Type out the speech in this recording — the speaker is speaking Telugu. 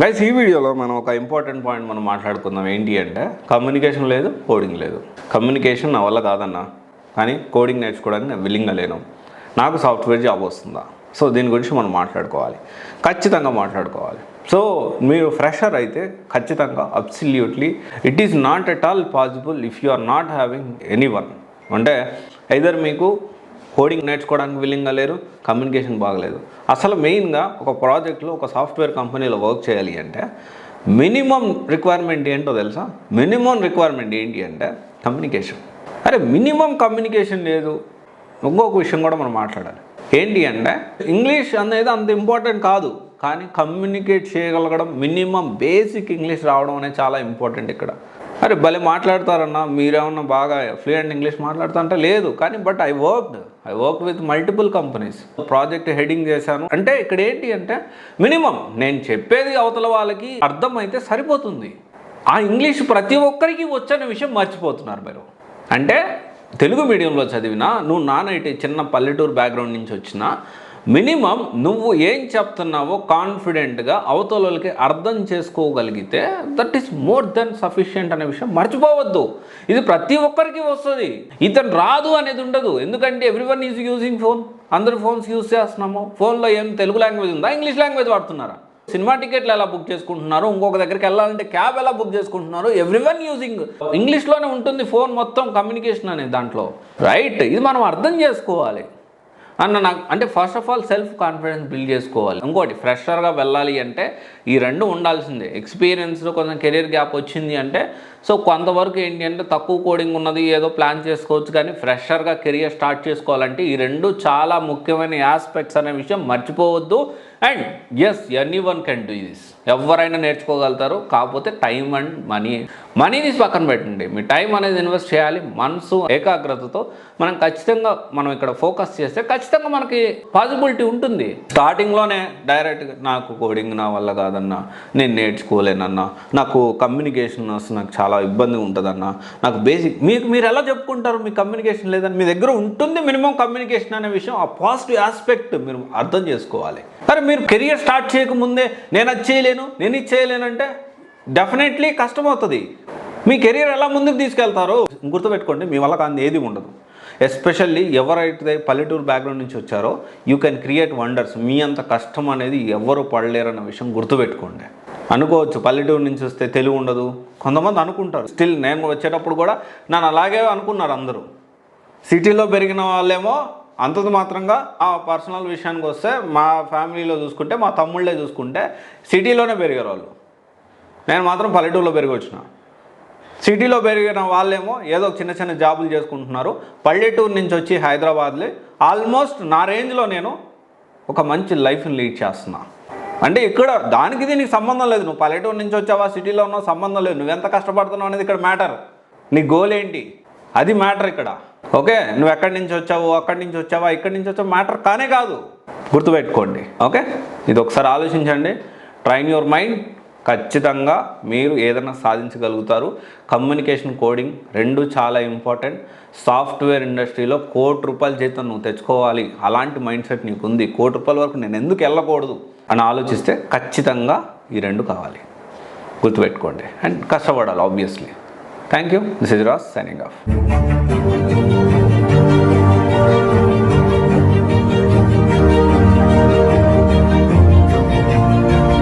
గైస్ ఈ వీడియోలో మనం ఒక ఇంపార్టెంట్ పాయింట్ మనం మాట్లాడుకుందాం. ఏంటి అంటే కమ్యూనికేషన్ లేదు, కోడింగ్ లేదు. కమ్యూనికేషన్ నా వల్ల కాదన్నా, కానీ కోడింగ్ నేర్చుకోవడానికి నేను విల్లింగ్గా లేను. నాకు సాఫ్ట్వేర్ జాబ్ వస్తుందా? సో దీని గురించి మనం మాట్లాడుకోవాలి, ఖచ్చితంగా మాట్లాడుకోవాలి. సో మీరు ఫ్రెషర్ అయితే ఖచ్చితంగా absolutely it is not at all possible if you are not having anyone. అంటే ఐదర్ మీకు కోడింగ్ నేర్చుకోవడానికి విల్లింగ్గా లేరు, కమ్యూనికేషన్ బాగలేదు. అసలు మెయిన్గా ఒక ప్రాజెక్ట్లో ఒక సాఫ్ట్వేర్ కంపెనీలో వర్క్ చేయాలి అంటే మినిమం రిక్వైర్మెంట్ ఏంటో తెలుసా? మినిమం రిక్వైర్మెంట్ ఏంటి అంటే కమ్యూనికేషన్. అరే మినిమం కమ్యూనికేషన్ లేదు. ఇంకొక విషయం కూడా మనం మాట్లాడాలి. ఏంటి అంటే ఇంగ్లీష్ అనేది అంత ఇంపార్టెంట్ కాదు, కానీ కమ్యూనికేట్ చేయగలగడం, మినిమం బేసిక్ ఇంగ్లీష్ రావడం అనేది చాలా ఇంపార్టెంట్ ఇక్కడ. అరే భలే మాట్లాడతారన్నా, మీరేమన్నా బాగా ఫ్లూయెంట్ ఇంగ్లీష్ మాట్లాడుతా అంటే లేదు, కానీ but I work with multiple companies, project heading చేశాను. అంటే ఇక్కడ ఏంటి అంటే మినిమం నేను చెప్పేది అవతల వాళ్ళకి అర్థమైతే సరిపోతుంది. ఆ ఇంగ్లీష్ ప్రతి ఒక్కరికి వచ్చనే విషయం మర్చిపోతున్నారు మీరు. అంటే తెలుగు మీడియంలో చదివినా, నువ్వు నానైతే చిన్న పల్లెటూరు బ్యాక్గ్రౌండ్ నుంచి వచ్చినా, మినిమం నువ్వు ఏం చెప్తున్నావో కాన్ఫిడెంట్గా అవతలకి అర్థం చేసుకోగలిగితే that is more than sufficient అనే విషయం మర్చిపోవద్దు. ఇది ప్రతి ఒక్కరికి వస్తుంది, ఇతను రాదు అనేది ఉండదు. ఎందుకంటే ఎవ్రీవన్ ఈజ్ యూజింగ్ ఫోన్, అందరు ఫోన్స్ యూజ్ చేస్తున్నాము. ఫోన్లో ఏం తెలుగు లాంగ్వేజ్ ఉందా, ఇంగ్లీష్ లాంగ్వేజ్ వాడుతున్నారా? సినిమా టికెట్లు ఎలా బుక్ చేసుకుంటున్నారు, ఇంకొక దగ్గరికి వెళ్ళాలంటే క్యాబ్ ఎలా బుక్ చేసుకుంటున్నారు, ఎవ్రీవన్ యూజింగ్ ఇంగ్లీష్లోనే ఉంటుంది ఫోన్ మొత్తం కమ్యూనికేషన్ అనేది దాంట్లో, రైట్? ఇది మనం అర్థం చేసుకోవాలి నాకు అంటే first of all self confidence build చేసుకోవాలి. ఇంకోటి ఫ్రెషర్గా వెళ్ళాలి అంటే ఈ రెండు ఉండాల్సిందే. ఎక్స్పీరియన్స్లో కొంచెం కెరీర్ గ్యాప్ వచ్చింది అంటే సో కొంతవరకు ఏంటి అంటే తక్కువ కోడింగ్ ఉన్నది ఏదో ప్లాన్ చేసుకోవచ్చు, కానీ ఫ్రెషర్గా కెరియర్ స్టార్ట్ చేసుకోవాలంటే ఈ రెండు చాలా ముఖ్యమైన ఆస్పెక్ట్స్ అనే విషయం మర్చిపోవద్దు. And as anyone can do this, ఎవరైనా నేర్చుకోగలుగుతారు. కాకపోతే టైం అండ్ మనీని పక్కన పెట్టండి, మీ టైం అనేది ఇన్వెస్ట్ చేయాలి. మనసు ఏకాగ్రతతో మనం ఇక్కడ ఫోకస్ చేస్తే ఖచ్చితంగా మనకి పాసిబిలిటీ ఉంటుంది. స్టార్టింగ్లోనే డైరెక్ట్గా నాకు కోడింగ్ నా వల్ల కాదన్నా, నేను నేర్చుకోలేనన్నా, నాకు కమ్యూనికేషన్ వస్తుంది, నాకు చాలా ఇబ్బంది ఉంటుందన్నా, నాకు బేసిక్ మీరు ఎలా చెప్పుకుంటారు మీ కమ్యూనికేషన్ లేదని? మీ దగ్గర ఉంటుంది మినిమం కమ్యూనికేషన్ అనే విషయం, ఆ పాజిటివ్ ఆస్పెక్ట్ మీరు అర్థం చేసుకోవాలి. సరే మీరు కెరియర్ స్టార్ట్ చేయకముందే నేను అది చేయలేను, నేను ఇది చేయలేను అంటే డెఫినెట్లీ కష్టమవుతుంది. మీ కెరియర్ ఎలా ముందుకు తీసుకెళ్తారో గుర్తుపెట్టుకోండి, మీ వల్ల కానీ ఏది ఉండదు. ఎస్పెషల్లీ ఎవరైతే పల్లెటూరు బ్యాక్గ్రౌండ్ నుంచి వచ్చారో యూ కెన్ క్రియేట్ వండర్స్. మీ అంత కష్టం అనేది ఎవరు పడలేరన్న విషయం గుర్తుపెట్టుకోండి. అనుకోవచ్చు పల్లెటూరు నుంచి వస్తే తెలుగు ఉండదు, కొంతమంది అనుకుంటారు. స్టిల్ నేను వచ్చేటప్పుడు కూడా నన్ను అలాగే అనుకున్నారు అందరూ. సిటీలో పెరిగిన వాళ్ళేమో అంతది మాత్రంగా ఆ పర్సనల్ విషయానికి వస్తే మా ఫ్యామిలీలో చూసుకుంటే, మా తమ్ముళ్ళే చూసుకుంటే సిటీలోనే పెరిగారు వాళ్ళు. నేను మాత్రం పల్లెటూరులో పెరిగి వచ్చిన. సిటీలో పెరిగిన వాళ్ళేమో ఏదో చిన్న చిన్న జాబులు చేసుకుంటున్నారు. పల్లెటూరు నుంచి వచ్చి హైదరాబాద్లో ఆల్మోస్ట్ నా రేంజ్లో నేను ఒక మంచి లైఫ్ని లీడ్ చేస్తున్నా. అంటే ఇక్కడ దానికి దీనికి సంబంధం లేదు. నువ్వు పల్లెటూరు నుంచి వచ్చావా, సిటీలో ఉన్నావు, సంబంధం లేదు. నువ్వెంత కష్టపడుతున్నావు అనేది ఇక్కడ మ్యాటర్. నీ గోల్ ఏంటి అది మ్యాటర్ ఇక్కడ. ఓకే, నువ్వు ఎక్కడి నుంచి వచ్చావు, అక్కడి నుంచి వచ్చావా, ఇక్కడి నుంచి వచ్చావు మ్యాటర్ కానే కాదు. గుర్తుపెట్టుకోండి. ఓకే, ఇది ఒకసారి ఆలోచించండి. Train your mind. ఖచ్చితంగా మీరు ఏదైనా సాధించగలుగుతారు. కమ్యూనికేషన్, కోడింగ్ రెండు చాలా ఇంపార్టెంట్. సాఫ్ట్వేర్ ఇండస్ట్రీలో ₹1,00,00,000 జీతం నువ్వు తెచ్చుకోవాలి, అలాంటి మైండ్ సెట్ నీకు ఉంది. ₹1,00,00,000 వరకు నేను ఎందుకు వెళ్ళకూడదు అని ఆలోచిస్తే ఖచ్చితంగా ఈ రెండు కావాలి. గుర్తుపెట్టుకోండి అండ్ కష్టపడాలి obviously. Thank you. This is Raj signing off.